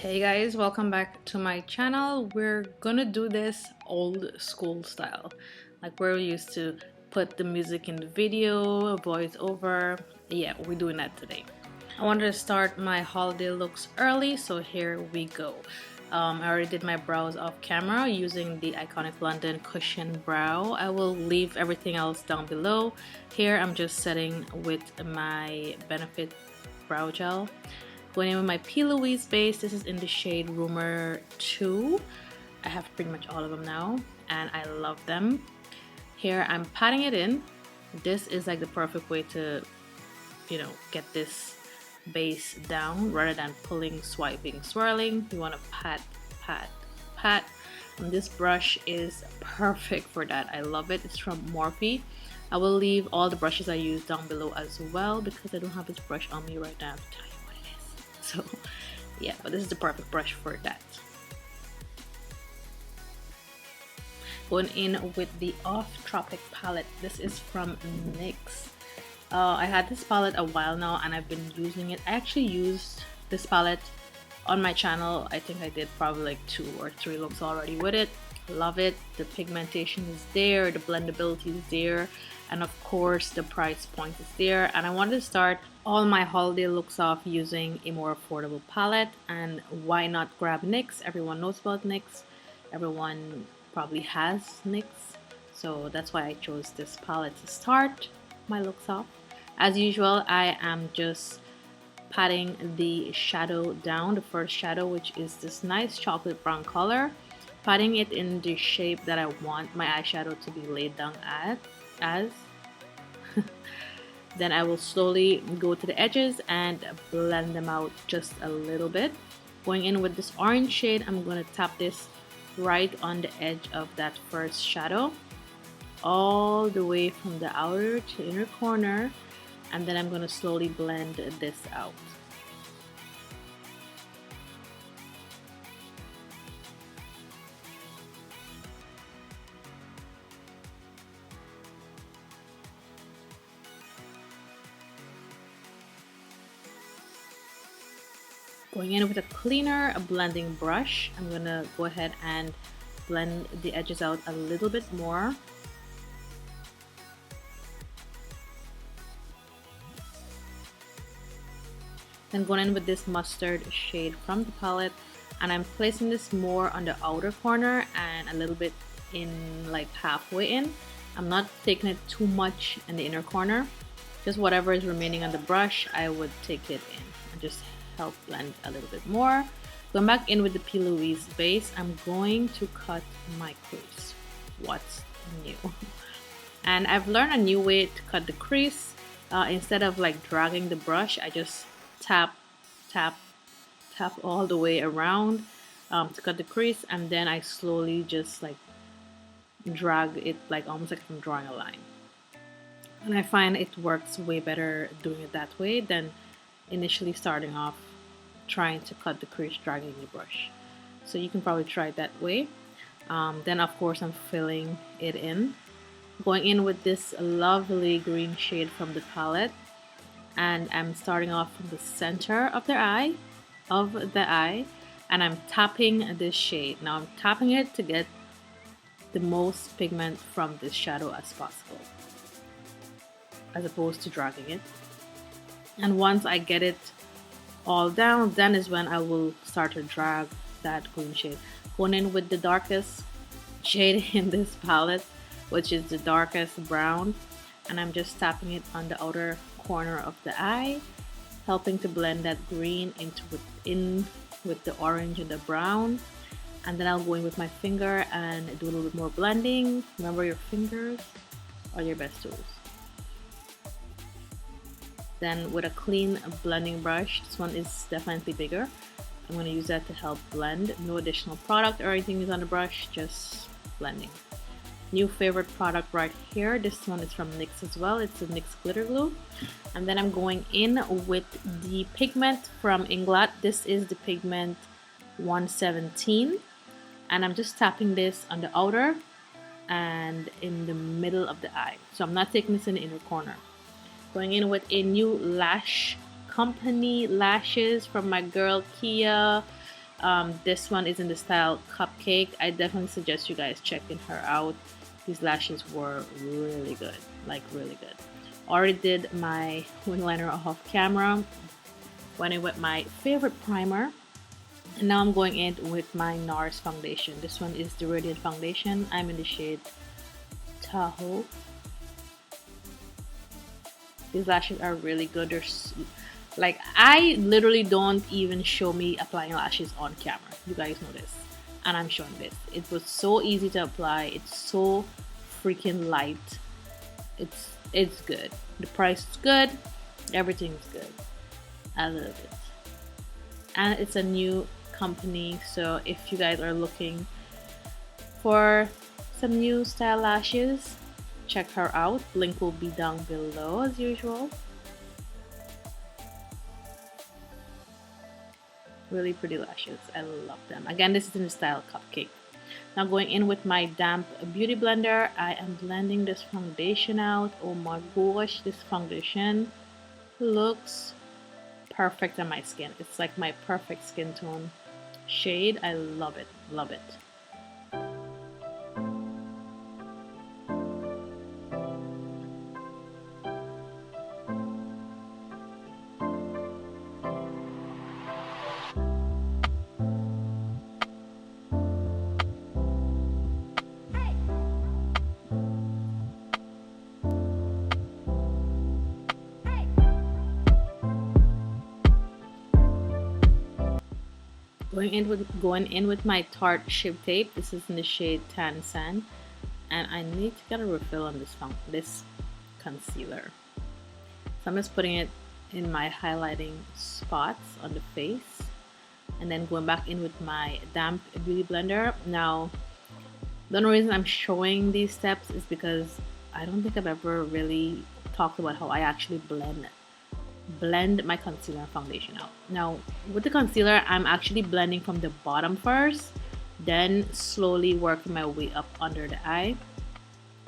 Hey guys, welcome back to my channel. We're gonna do this old school style, like we're used to put the music in the video, voice over. Yeah, we're doing that today. I wanted to start my holiday looks early, so here we go. I already did my brows off camera using the iconic London cushion brow. I will leave everything else down below. Here I'm just setting with my Benefit brow gel. Going in with my Plousie base. This is in the shade Rumour 2. I have pretty much all of them now and I love them. Here I'm patting it in. This is like the perfect way to, get this base down rather than pulling, swiping, swirling. You want to pat, pat, pat. And this brush is perfect for that. I love it. It's from M.U.F.E. I will leave all the brushes I use down below as well because I don't have this brush on me right now to tell you what it is. So yeah, but this is the perfect brush for that. Going in with the Off Tropic palette. This is from NYX. I had this palette a while now and I've been using it. I actually used this palette on my channel. I think I did probably like 2 or 3 looks already with it. Love it. The pigmentation is there, the blendability is there, and of course the price point is there. And I wanted to start all my holiday looks off using a more affordable palette. And why not grab NYX? Everyone knows about NYX. Everyone probably has NYX. So that's why I chose this palette to start my looks off. As usual, I am just patting the shadow down, the first shadow, which is this nice chocolate brown color, patting it in the shape that I want my eyeshadow to be laid down as. Then I will slowly go to the edges and blend them out just a little bit. Going in with this orange shade, I'm going to tap this right on the edge of that first shadow, all the way from the outer to inner corner, and then I'm going to slowly blend this out. Going in with a cleaner, a blending brush, I'm going to go ahead and blend the edges out a little bit more. Then going in with this mustard shade from the palette, and I'm placing this more on the outer corner and a little bit in, like halfway in. I'm not taking it too much in the inner corner. Just whatever is remaining on the brush, I would take it in and just help blend a little bit more. Going back in with the Plousie base, I'm going to cut my crease. What's new? And I've learned a new way to cut the crease. Instead of like dragging the brush, I just tap all the way around to cut the crease, and then I slowly just like drag it, like almost like I'm drawing a line. And I find it works way better doing it that way than initially starting off trying to cut the crease dragging the brush. So you can probably try it that way. Then of course I'm filling it in, going in with this lovely green shade from the palette, and I'm starting off from the center of the eye, and I'm tapping this shade. Now I'm tapping it to get the most pigment from this shadow as possible, as opposed to dragging it. And once I get it all down, then is when I will start to drag that green shade. Going in with the darkest shade in this palette, which is the darkest brown, and I'm just tapping it on the outer corner of the eye, helping to blend that green in with the orange and the brown. And then I'll go in with my finger and do a little bit more blending. Remember, your fingers are your best tools. Then with a clean blending brush, this one is definitely bigger, I'm going to use that to help blend. No additional product or anything is on the brush, just blending. New favorite product right here, this one is from NYX as well. It's the NYX Glitter Glue. And then I'm going in with the pigment from Inglot. This is the pigment 117, and I'm just tapping this on the outer and in the middle of the eye. So I'm not taking this in the inner corner. Going in with a new lash company lashes from my girl Kia. This one is in the style Cupcake. I definitely suggest you guys checking her out. These lashes were really good, like really good. Already did my wing liner off camera. Went in with my favorite primer. And now I'm going in with my Nars foundation. This one is the Radiant Foundation. I'm in the shade Tahoe. These lashes are really good. They're like, I literally don't even show me applying lashes on camera. You guys know this. And I'm showing this. It was so easy to apply. It's so freaking light. It's good. The price is good. Everything's good. I love it. And it's a new company, so if you guys are looking for some new style lashes, check her out. Link will be down below as usual. Really pretty lashes. I love them. Again, this is in the style Cupcake. Now going in with my damp beauty blender, I am blending this foundation out. Oh my gosh, this foundation looks perfect on my skin. It's like my perfect skin tone shade. I love it, love it. Going in with my Tarte Shape Tape. This is in the shade Tan Sand, and I need to get a refill on this concealer. So I'm just putting it in my highlighting spots on the face, and then going back in with my damp beauty blender. Now, the only reason I'm showing these steps is because I don't think I've ever really talked about how I actually blend my concealer and foundation out. Now with the concealer, I'm actually blending from the bottom first, then slowly working my way up under the eye.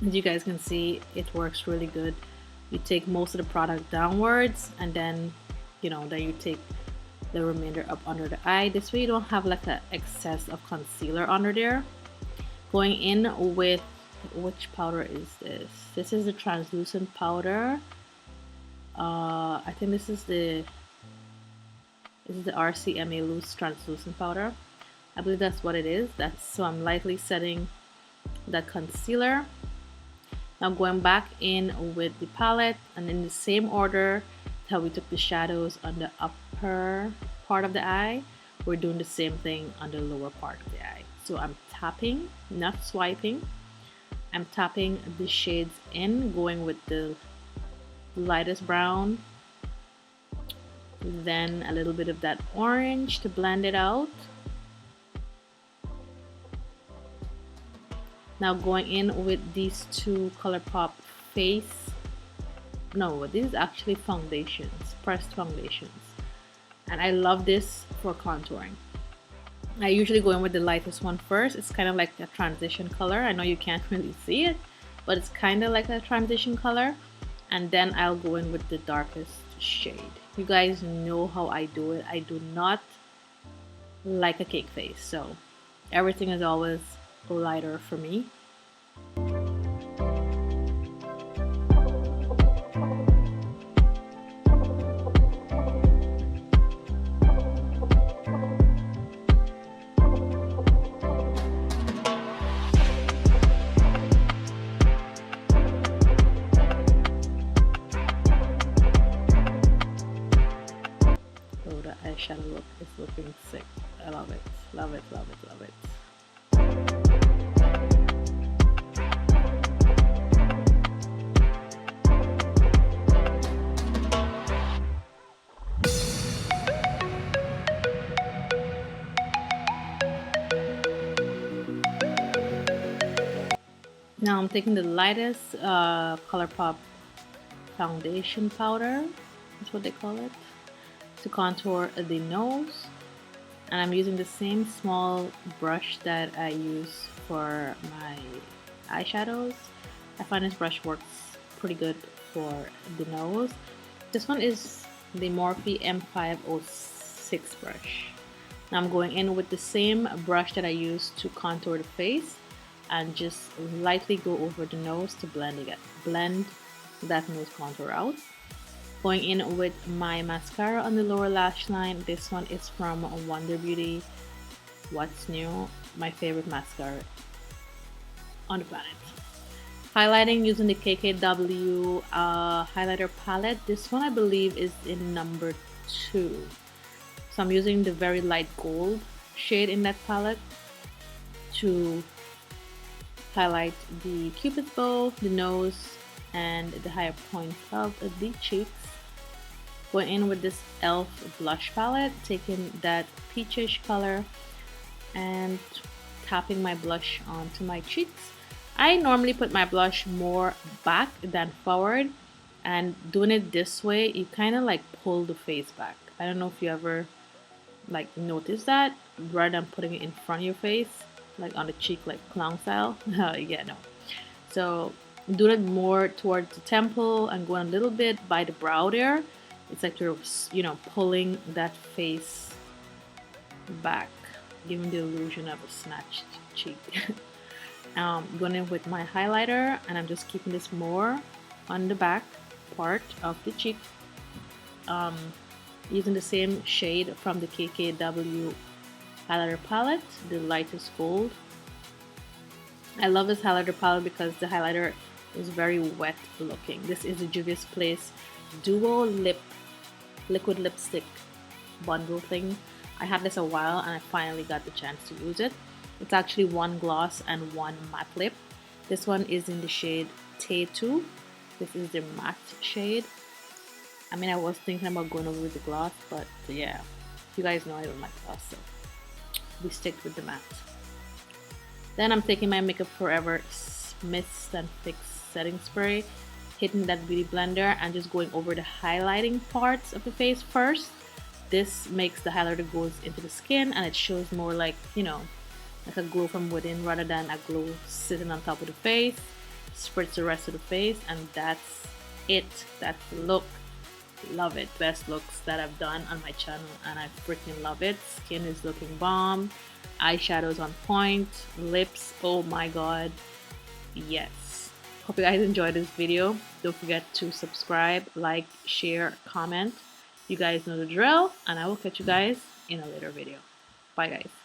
As you guys can see, it works really good. You take most of the product downwards, and then then you take the remainder up under the eye. This way you don't have like an excess of concealer under there. Going in with, which powder is this? This is the translucent powder. I think this is the RCMA Loose Translucent Powder. I believe that's what it is. So I'm lightly setting that concealer. Now going back in with the palette, and in the same order how we took the shadows on the upper part of the eye, we're doing the same thing on the lower part of the eye. So I'm tapping, not swiping. I'm tapping the shades in, going with the lightest brown, then a little bit of that orange to blend it out. Now going in with these two Colourpop this is actually foundations, pressed foundations, and I love this for contouring. I usually go in with the lightest one first. It's kind of like a transition color. I know you can't really see it, but it's kind of like a transition color. And then I'll go in with the darkest shade. You guys know how I do it. I do not like a cake face, so everything is always lighter for me. Eyeshadow look is looking sick. I love it, love it, love it, love it. Now I'm taking the lightest Colourpop foundation powder, that's what they call it, to contour the nose, and I'm using the same small brush that I use for my eyeshadows. I find this brush works pretty good for the nose. This one is the M.U.F.E. M506 brush. Now I'm going in with the same brush that I used to contour the face and just lightly go over the nose to blend that nose contour out. Going in with my mascara on the lower lash line. This one is from Wonder Beauty. What's New? My favorite mascara on the planet. Highlighting using the KKW highlighter palette. This one I believe is in number 2. So I'm using the very light gold shade in that palette to highlight the cupid's bow, the nose, and the higher points of the cheeks. Going in with this e.l.f. blush palette, taking that peachish color and tapping my blush onto my cheeks. I normally put my blush more back than forward, and doing it this way, you kind of like pull the face back. I don't know if you ever like notice that, rather than putting it in front of your face, like on the cheek, like clown style. Yeah, no. So doing it more towards the temple and going a little bit by the brow there. It's like you're, pulling that face back, giving the illusion of a snatched cheek. Going in with my highlighter, and I'm just keeping this more on the back part of the cheek. Using the same shade from the KKW highlighter palette, the lightest gold. I love this highlighter palette because the highlighter is very wet looking. This is the Juvia's Place Duo Liquid Lipstick bundle thing. I had this a while and I finally got the chance to use it. It's actually one gloss and one matte lip. This one is in the shade Taytu. This is the matte shade. I mean, I was thinking about going over with the gloss, but yeah, you guys know I don't like gloss, so we stick with the matte. Then I'm taking my Makeup Forever Mist and Fix setting spray, hitting that beauty blender and just going over the highlighting parts of the face first. This makes the highlighter goes into the skin and it shows more like, like a glow from within rather than a glow sitting on top of the face. Spreads the rest of the face, and that's it. That's the look. Love it. Best looks that I've done on my channel, and I freaking love it. Skin is looking bomb. Eyeshadows on point. Lips, oh my god. Yes. Hope you guys enjoyed this video. Don't forget to subscribe, like, share, comment. You guys know the drill, and I will catch you guys in a later video. Bye guys.